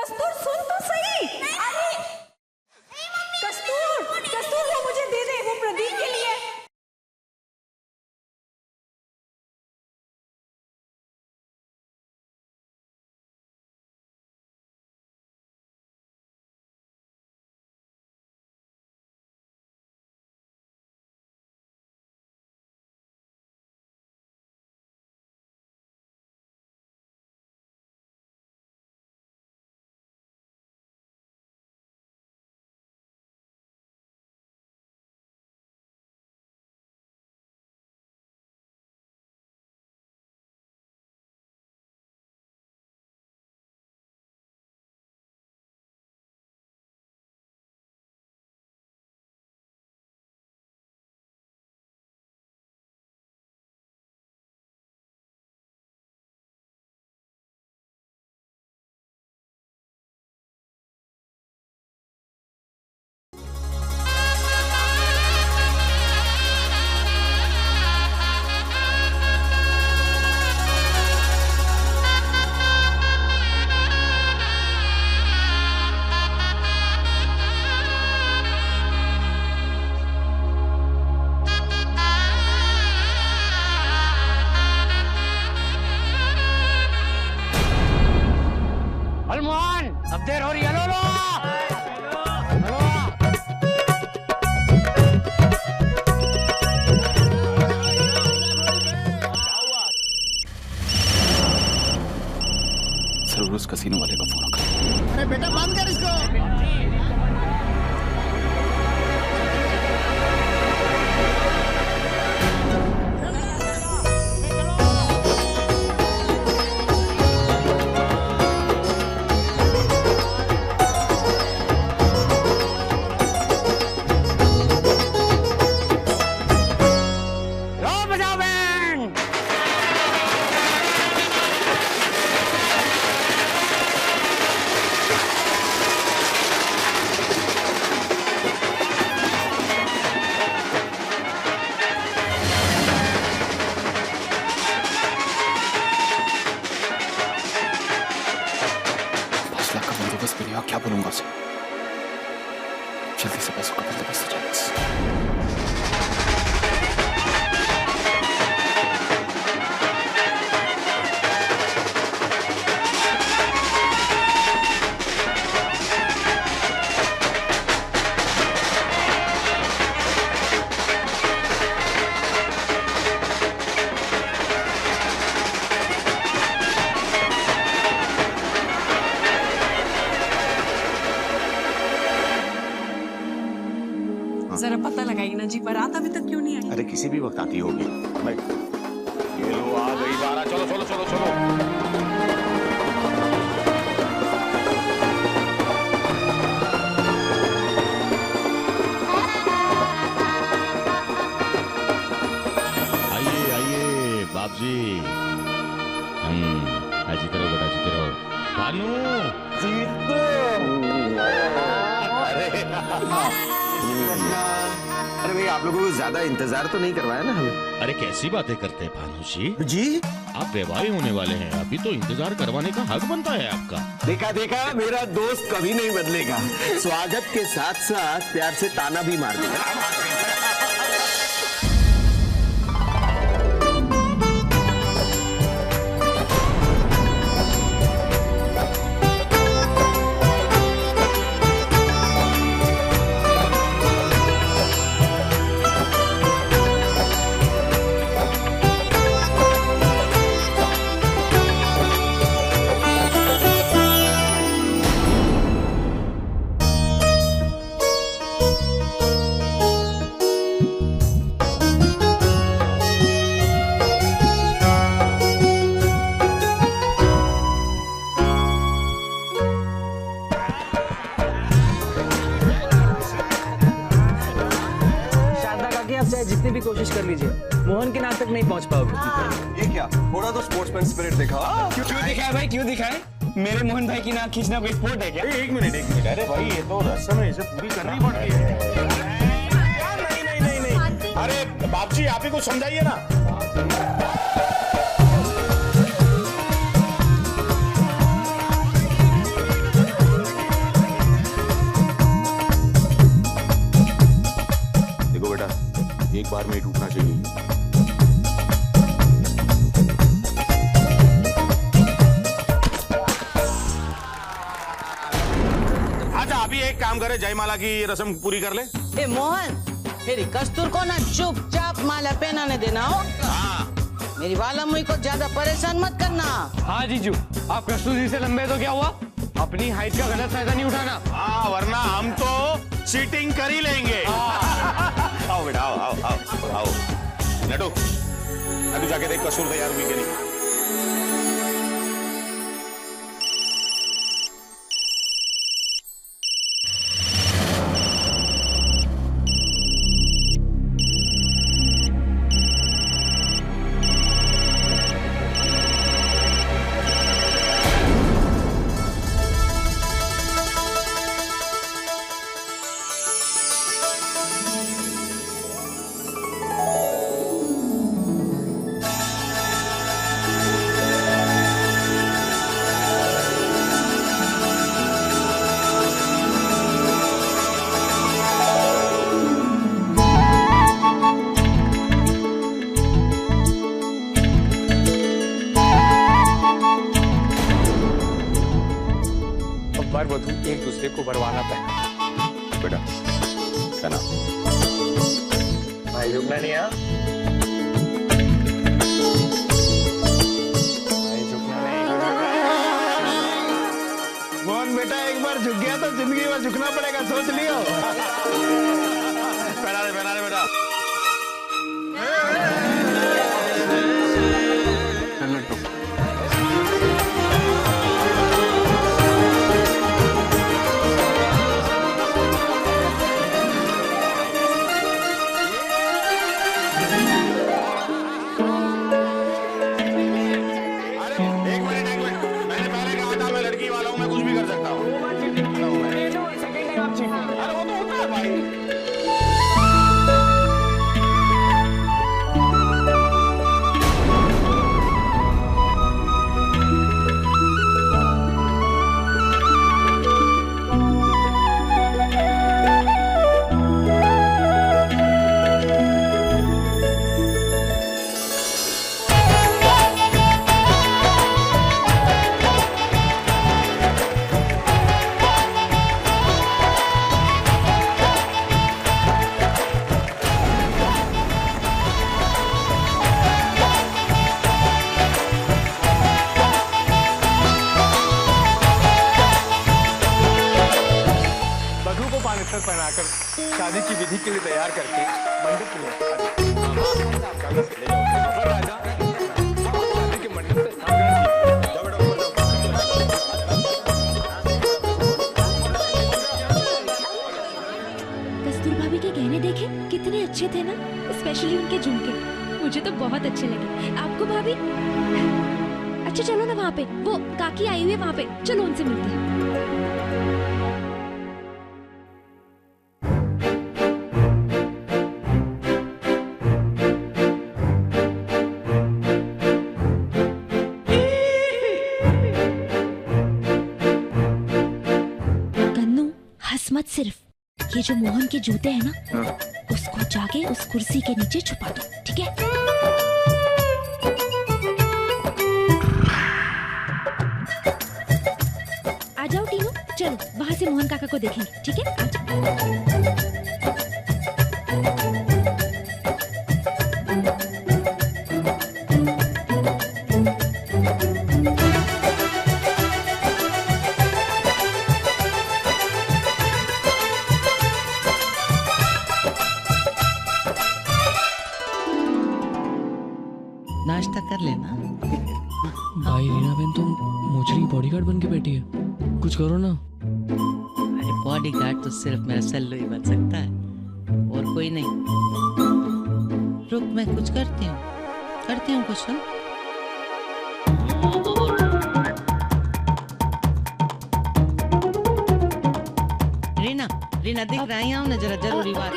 कस्तूर सुन तो सही। अरे कस्तूर, कस्तूर वो मुझे दे दे, वो प्रदीप के लिए। अब देर हो रही है। लो जरूर उस कसीनो वाले का फोन होगा। अरे बेटा बंद कर इसको। क्या बोलूंगा उसे? जल्दी से पैसों का बंदोबस्त हो जाए बस। जरा पता लगाइए ना जी, बारात अभी तक क्यों नहीं आई? अरे किसी भी वक्त आती होगी। ये लो आ गई बारात। चलो चलो चलो चलो। आइए आइए बाप जी। जीते रहो बेटा, जीते रहो। भानु अरे भाई आप लोगों को ज्यादा इंतजार तो नहीं करवाया ना हमें? अरे कैसी बातें करते हैं भानु जी। जी आप वैवाही होने वाले हैं, अभी तो इंतजार करवाने का हक बनता है आपका। देखा देखा, मेरा दोस्त कभी नहीं बदलेगा। स्वागत के साथ साथ प्यार से ताना भी मार देगा। जितनी भी कोशिश कर लीजिए, मोहन के नाम तक नहीं पहुंच पाओगे। ये क्या, थोड़ा तो स्पोर्ट्समैन स्पिरिट दिखा। क्यों दिखाए भाई, क्यों दिखाए? मेरे मोहन भाई की नाक खींचना कोई स्पोर्ट है क्या? एक मिनट। अरे भाई ये तो रस्म है, इसे पूरी करनी पड़ती है। नहीं। अरे बाप जी आप ही कुछ समझाइए ना। बार में ही टूटना चाहिए। अच्छा अभी एक काम करे, जयमाला की रस्म पूरी कर ले। ए मोहन, तेरी कस्तूर को ना चुपचाप माला पहनाने देना हो। हाँ मेरी वाला मुझे को ज्यादा परेशान मत करना। हाँ जीजू, आप कस्तूर जी से लंबे तो क्या हुआ, अपनी हाइट का गलत फायदा नहीं उठाना। हाँ, वरना हम तो सीटिंग कर ही लेंगे। आओ बेटा, आओ आओ आओ आओ। नटू, अभी जाके देख कसूर तैयार हुई कि नहीं। वधू एक दूसरे को बरवाना पहना। बेटा पहना। भाई झुकना नहीं है, भाई झुकना नहीं। मोहन बेटा एक बार झुक गया तो जिंदगी में झुकना पड़ेगा, सोच लियो। पहना दे बेटा। पहनाकर शादी की विधि के लिए तैयार करके मंडप में शादी के मंडप पे कस्तूर भाभी के गहने देखे कितने अच्छे थे ना, स्पेशली उनके झुमके मुझे तो बहुत अच्छे लगे। आपको भाभी? अच्छा चलो ना, वहाँ पे वो काकी आई हुई है, वहाँ पे चलो उनसे मिलते हैं। मत सिर्फ ये जो मोहन के जूते हैं ना, उसको जाके उस कुर्सी के नीचे छुपा दो, ठीक है? आ जाओ टीनू, चलो वहां से मोहन काका को देखेंगे, ठीक है? आ जाओ। नाश्ता कर लेना। भाई रीना बहन तो मोचरी बॉडीगार्ड बन के बैठी है, कुछ करो ना। अरे बॉडीगार्ड तो सिर्फ मेरा सल्लू ही बन सकता है, और कोई नहीं। रुक, मैं कुछ करती हूँ कुछ। रीना दिख रहा है, आओ ना जरा, जरूरी बात।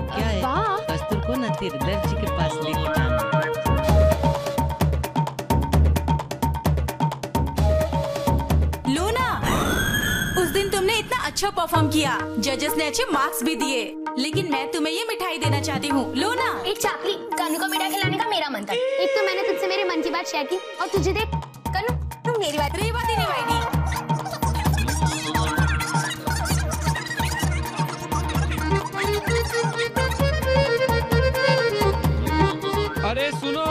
क्या है? कस्तूर को ना तेरे दर्जी के पास लेके जाना। लूना, उस दिन तुमने इतना अच्छा परफॉर्म किया, जजेस ने अच्छे मार्क्स भी दिए, लेकिन मैं तुम्हें ये मिठाई देना चाहती हूँ, लो ना। एक चाकरी कनु को मिठाई खिलाने का मेरा मन था। एक तो मैंने तुझसे मेरे मन की बात शेयर की और तुझे देख कनु तुम मेरी बात रे बात ही नहीं भाई। अरे सुनो,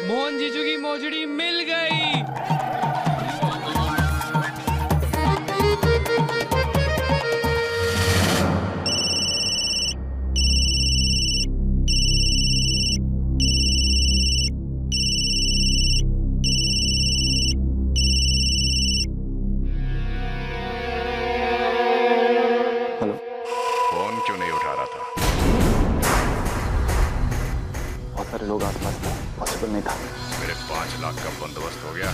मोहन जीजू की मोजड़ी मिल गई। फोन क्यों नहीं उठा रहा था? बहुत सारे लोग आसपास थे, पॉसिबल नहीं था। मेरे 5 लाख का बंदोबस्त हो गया?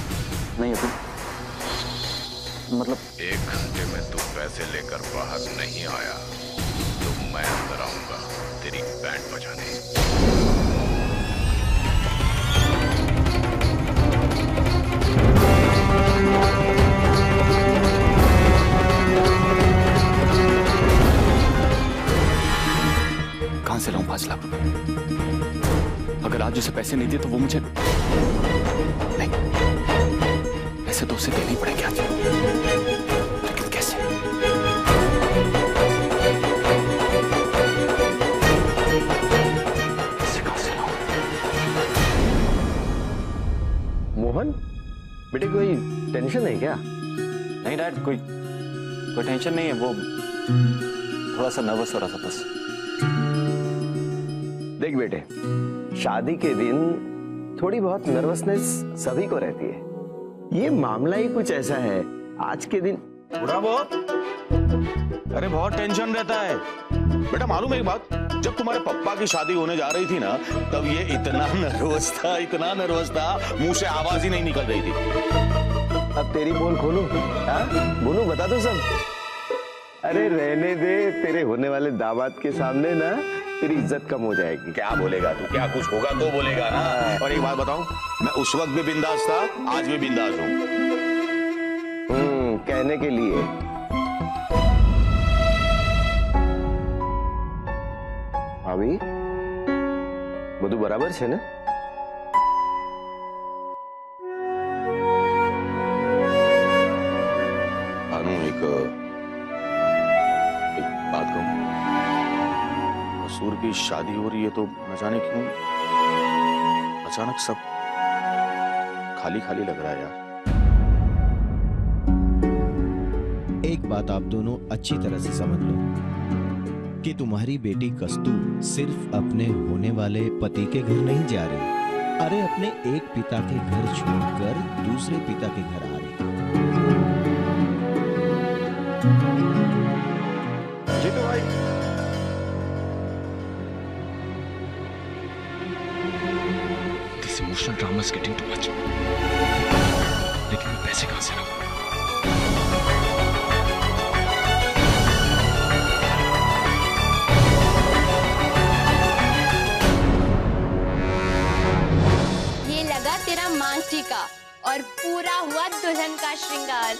नहीं अभी, मतलब 1 घंटे में तू पैसे लेकर बाहर नहीं आया तो मैं अंदर आऊंगा तेरी बैंड बजाने। कहां से लाऊं 5 लाख रुपए? अगर आज उसे पैसे नहीं दिए तो वो मुझे नहीं, ऐसे तो उसे देने ही पड़ेंगे आज, लेकिन कैसे? कहां से लाऊं? मोहन बेटे कोई टेंशन है क्या? नहीं डैड, कोई टेंशन नहीं है, वो थोड़ा सा नर्वस हो रहा था बस। देख बेटे, शादी के दिन थोड़ी बहुत नर्वसनेस सभी को रहती है। ये मामला ही कुछ ऐसा है। आज के दिन बुरा बहुत, अरे बहुत टेंशन रहता है बेटा। मालूम है एक बात, जब तुम्हारे पप्पा की शादी होने जा रही थी ना, तब ये इतना नर्वस था, मुंह से आवाज ही नहीं निकल रही थी। अब तेरी पोल खोलूं? बोलूं, बता दो सब। अरे रहने दे, तेरे होने वाले दामाद के सामने ना तेरी इज्जत कम हो जाएगी। क्या बोलेगा तू? क्या कुछ होगा तो बोलेगा ना। और एक बात बताऊं, मैं उस वक्त भी बिंदास था, आज भी बिंदास हूं। कहने के लिए अभी બધું બરાબર છે ને? भानु, एक बात कहूं, कसूर की शादी हो रही है तो न जाने क्यों अचानक सब खाली खाली लग रहा है यार। एक बात आप दोनों अच्छी तरह से समझ लो कि तुम्हारी बेटी कस्तूर सिर्फ अपने होने वाले पति के घर नहीं जा रही, अरे अपने एक पिता के घर छोड़कर दूसरे पिता के घर आ रही। जीतू भाई, this emotional drama is getting too much. लेकिन मैं पैसे कहां से लाऊं? ये लगा तेरा मांग टीका और पूरा हुआ दुल्हन का श्रृंगार।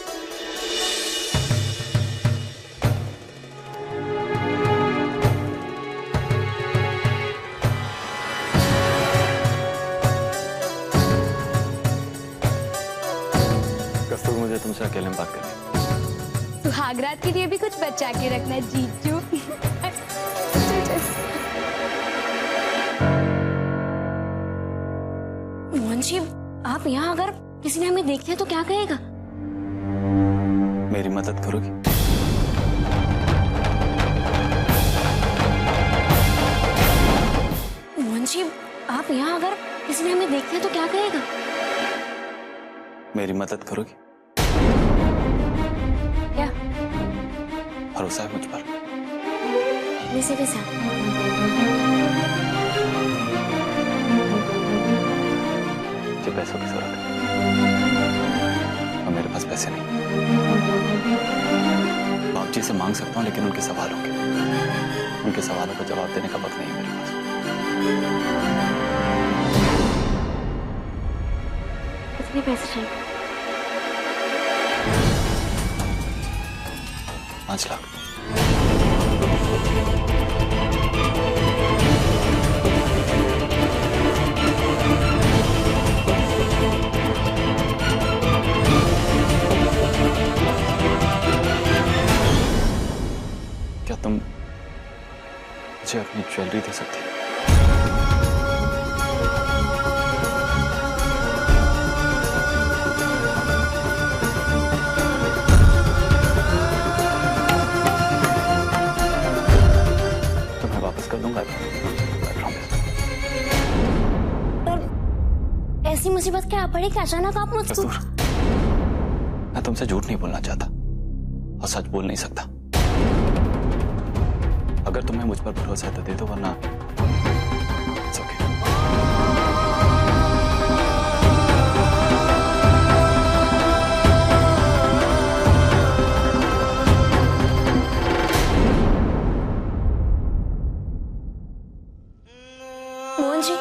कस्तूर, मुझे तुमसे अकेले में बात करनी। सुहागरात के लिए भी कुछ बचा के रखना जीजू। मोहन जी, आप यहाँ अगर किसी ने हमें देख लिया तो क्या कहेगा? मेरी मदद करोगी? मोहन जी, आप यहाँ अगर किसी ने हमें देख लिया तो क्या कहेगा? मेरी मदद करोगी? क्या? भरोसा है मुझ पर? वैसे कैसा? मुझे पैसों की जरूरत है और मेरे पास पैसे नहीं। बाप जी से मांग सकता हूँ, लेकिन उनके सवालों का जवाब देने का वक्त नहीं है मेरे पास। कितने पैसे चाहिए? 5 लाख। दूंगा। I promise। ऐसी मुसीबत क्या पड़ी कि अचानक आप मुझको? कस्तूर, मैं तुमसे झूठ नहीं बोलना चाहता और सच बोल नहीं सकता। अगर तुम्हें मुझ पर भरोसा है तो दे दो, वरना it's okay। मोहन जी,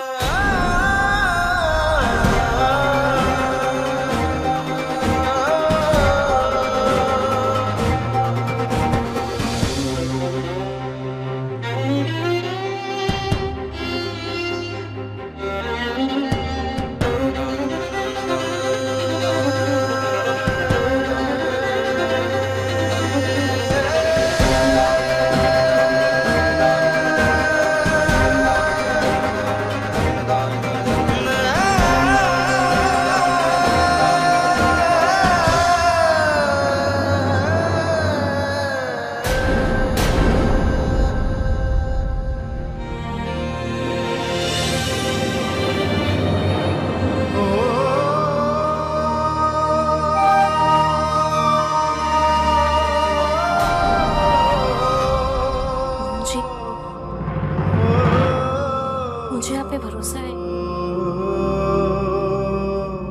मुझे आप पे भरोसा है।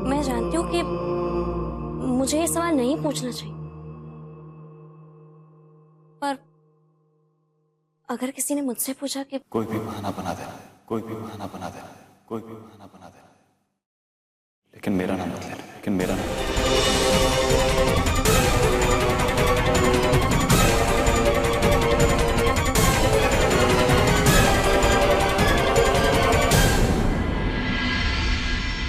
मैं जानती हूँ कि मुझे ये सवाल नहीं पूछना चाहिए, पर अगर किसी ने मुझसे पूछा कि कोई भी बहाना बना देना, कोई भी बहाना बना देना, कोई भी बहाना बना देना, लेकिन मेरा नाम मत लेना, लेकिन मेरा नाम